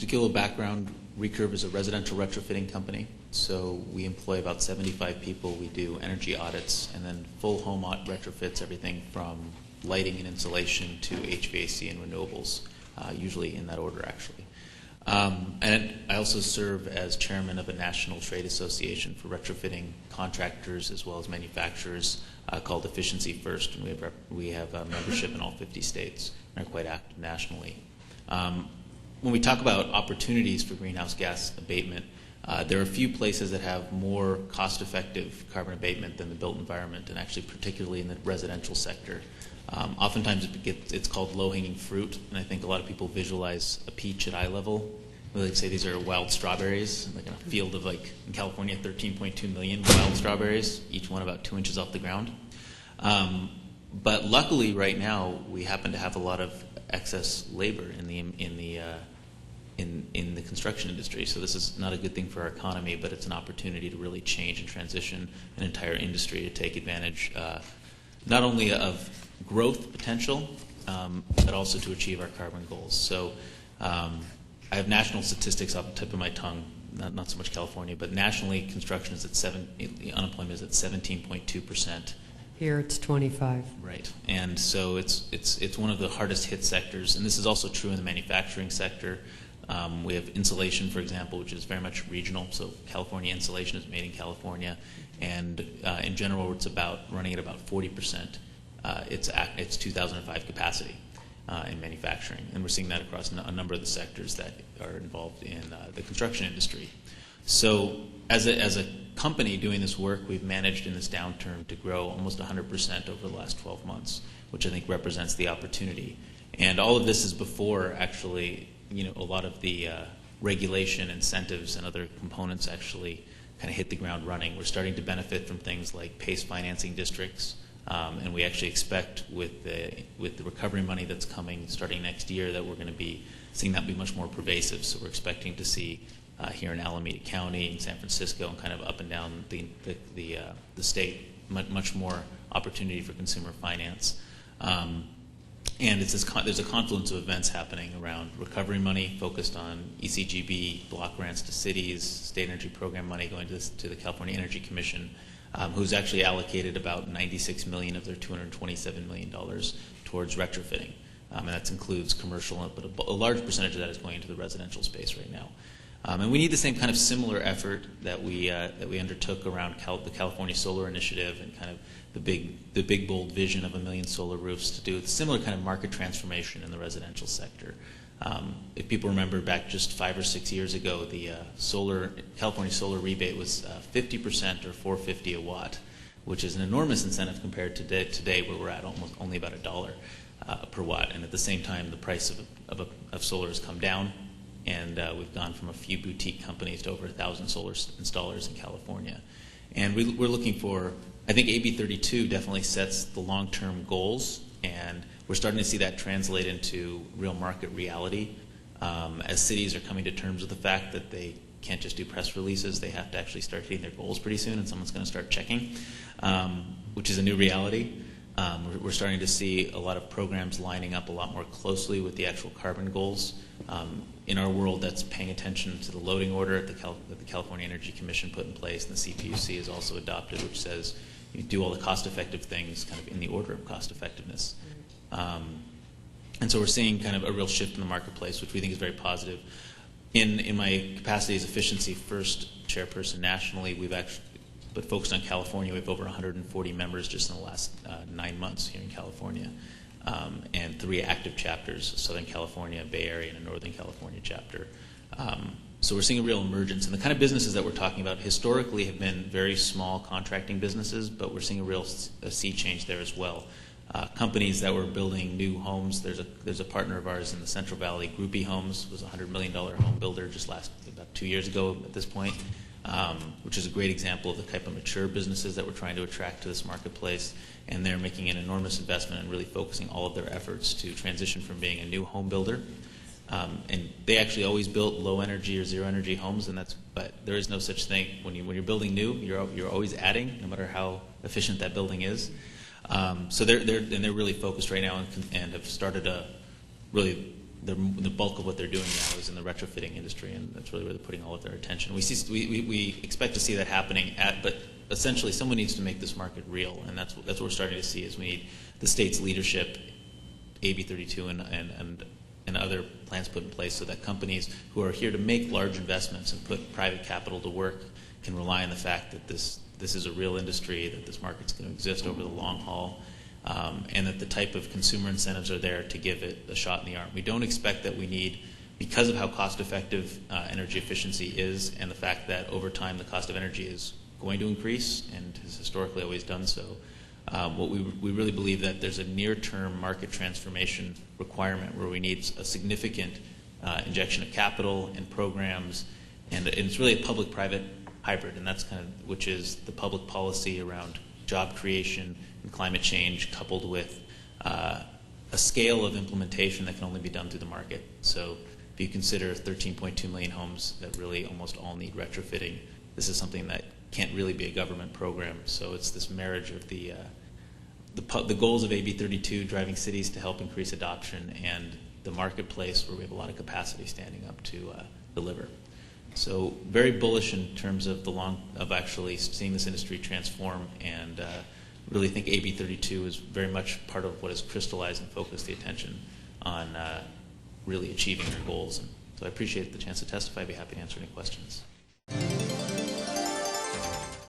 to give a little background, Recurve is a residential retrofitting company. So we employ about 75 people. We do energy audits and then full home retrofits, everything from lighting and insulation to HVAC and renewables, usually in that order, actually. And I also serve as chairman of a national trade association for retrofitting contractors as well as manufacturers called Efficiency First, and we have membership in all 50 states and are quite active nationally. When we talk about opportunities for greenhouse gas abatement, there are a few places that have more cost-effective carbon abatement than the built environment, and actually particularly in the residential sector. Oftentimes it's called low-hanging fruit, and I think a lot of people visualize a peach at eye level. They say these are wild strawberries, like in a field of, like, in California, 13.2 million wild strawberries, each one about 2 inches off the ground. But luckily, right now, we happen to have a lot of excess labor in the construction industry. So this is not a good thing for our economy, but it's an opportunity to really change and transition an entire industry to take advantage not only of growth potential, but also to achieve our carbon goals. So I have national statistics off the tip of my tongue, not so much California, but nationally construction is at unemployment is at 17.2%. Here it's 25. Right, and so it's one of the hardest hit sectors, and this is also true in the manufacturing sector. We have insulation, for example, which is very much regional. So California insulation is made in California, and in general, it's running at about 40%. It's 2005 capacity in manufacturing, and we're seeing that across a number of the sectors that are involved in the construction industry. So as a company doing this work, we've managed in this downturn to grow almost 100% over the last 12 months, which I think represents the opportunity. And all of this is before actually, a lot of the regulation, incentives, and other components actually kind of hit the ground running. We're starting to benefit from things like PACE financing districts, and we actually expect with the recovery money that's coming starting next year that we're going to be seeing that be much more pervasive. So we're expecting to see here in Alameda County, in San Francisco, and kind of up and down the state, much more opportunity for consumer finance. And there's a confluence of events happening around recovery money focused on ECGB, block grants to cities, state energy program money going to the California Energy Commission, who's actually allocated about $96 million of their $227 million towards retrofitting. And that includes commercial, but a large percentage of that is going into the residential space right now. And we need the same kind of similar effort that we undertook around the California Solar Initiative and kind of the big bold vision of 1 million solar roofs to do a similar kind of market transformation in the residential sector. If people remember back just 5 or 6 years ago, the California solar rebate was 50% or $4.50 a watt, which is an enormous incentive compared to today where we're at only about $1 per watt. And at the same time, the price of solar has come down. And we've gone from a few boutique companies to over 1,000 solar installers in California. And we're looking for, I think AB 32 definitely sets the long-term goals, and we're starting to see that translate into real market reality as cities are coming to terms with the fact that they can't just do press releases, they have to actually start hitting their goals pretty soon, and someone's going to start checking, which is a new reality. We're starting to see a lot of programs lining up a lot more closely with the actual carbon goals. In our world, that's paying attention to the loading order that the California Energy Commission put in place, and the CPUC has also adopted, which says you do all the cost-effective things kind of in the order of cost-effectiveness. And so we're seeing kind of a real shift in the marketplace, which we think is very positive. In my capacity as Efficiency First chairperson nationally, but focused on California, we have over 140 members just in the last 9 months here in California. And 3 active chapters, Southern California, Bay Area, and a Northern California chapter. So we're seeing a real emergence. And the kind of businesses that we're talking about historically have been very small contracting businesses, but we're seeing a sea change there as well. Companies that were building new homes, there's a partner of ours in the Central Valley, Groupie Homes, was a $100 million home builder just about 2 years ago at this point, which is a great example of the type of mature businesses that we're trying to attract to this marketplace. And they're making an enormous investment and really focusing all of their efforts to transition from being a new home builder. And they actually always built low energy or zero energy homes, but there is no such thing. When you're building new, you're always adding, no matter how efficient that building is. So they're really focused right now and have started to really the bulk of what they're doing now is in the retrofitting industry, and that's really where they're putting all of their attention. We expect to see that happening, but essentially someone needs to make this market real, and that's what we're starting to see. Is we need the state's leadership, AB 32 and other plans put in place so that companies who are here to make large investments and put private capital to work can rely on the fact that this is a real industry, that this market's going to exist over the long haul, and that the type of consumer incentives are there to give it a shot in the arm. We don't expect that we need, because of how cost-effective energy efficiency is and the fact that over time the cost of energy is going to increase and has historically always done so, we really believe that there's a near-term market transformation requirement where we need a significant injection of capital and programs, and it's really a public-private hybrid, and that's which is the public policy around job creation and climate change coupled with a scale of implementation that can only be done through the market. So if you consider 13.2 million homes that really almost all need retrofitting, this is something that can't really be a government program. So it's this marriage of the goals of AB 32, driving cities to help increase adoption, and the marketplace where we have a lot of capacity standing up to deliver. So very bullish in terms of of actually seeing this industry transform, and really think AB 32 is very much part of what has crystallized and focused the attention on really achieving our goals. And so I appreciate the chance to testify. I'd be happy to answer any questions.